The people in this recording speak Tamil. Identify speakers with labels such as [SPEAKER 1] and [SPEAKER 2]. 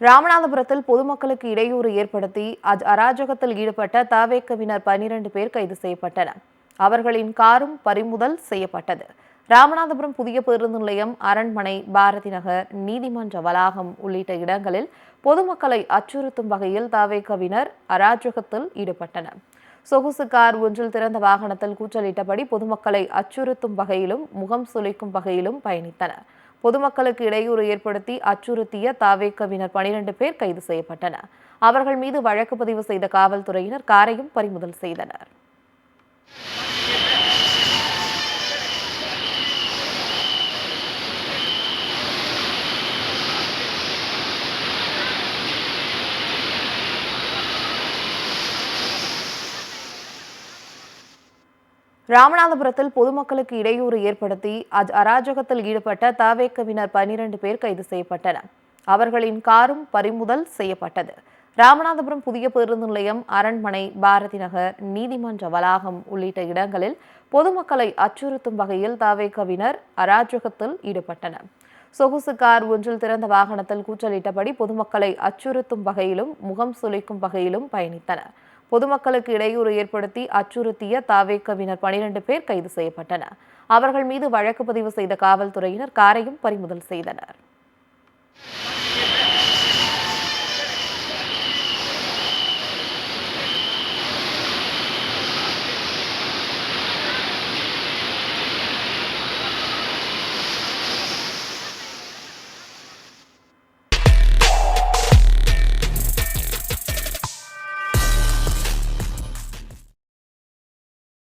[SPEAKER 1] ராமநாதபுரத்தில் பொதுமக்களுக்கு இடையூறு ஏற்படுத்தி அராஜகத்தில் ஈடுபட்ட தவேகவினர் 12 பேர் கைது செய்யப்பட்டனர். அவர்களின் காரும் பறிமுதல் செய்யப்பட்டது. ராமநாதபுரம் புதிய பேருந்து நிலையம், அரண்மனை, பாரதி நகர், நீதிமன்ற வளாகம் உள்ளிட்ட இடங்களில் பொதுமக்களை அச்சுறுத்தும் வகையில் தவேகவினர் அராஜகத்தில் ஈடுபட்டனர். சொகுசு கார் ஒன்றில் திறந்த வாகனத்தில் கூச்சலிட்டபடி பொதுமக்களை அச்சுறுத்தும் வகையிலும் முகம் சுளிக்கும் வகையிலும் பயணித்தனர். பொதுமக்களுக்கு இடையூறு ஏற்படுத்தி அச்சுறுத்திய தவேகவினர் 12 பேர் கைது செய்யப்பட்டனர். அவர்கள் மீது வழக்கு பதிவு செய்த காவல்துறையினர் காரையும் பறிமுதல் செய்தனர். ராமநாதபுரத்தில் பொதுமக்களுக்கு இடையூறு ஏற்படுத்தி அராஜகத்தில் ஈடுபட்ட தவேகவினர் 12 பேர் கைது செய்யப்பட்டனர். அவர்களின் காரும் பறிமுதல் செய்யப்பட்டது. ராமநாதபுரம் புதிய பேருந்து நிலையம், அரண்மனை, பாரதி நகர், நீதிமன்ற வளாகம் உள்ளிட்ட இடங்களில் பொதுமக்களை அச்சுறுத்தும் வகையில் தவேகவினர் அராஜகத்தில் ஈடுபட்டனர். சொகுசு கார் ஒன்றில் திறந்த வாகனத்தில் கூச்சலிட்டபடி பொதுமக்களை அச்சுறுத்தும் வகையிலும் முகம் சுளிக்கும் வகையிலும் பயணித்தனர். பொதுமக்களுக்கு இடையூறு ஏற்படுத்தி அச்சுறுத்திய தவேகவினர் 12 பேர் கைது செய்யப்பட்டனர். அவர்கள் மீது வழக்கு பதிவு செய்த காவல்துறையினர் காரையும் பறிமுதல் செய்தனர்.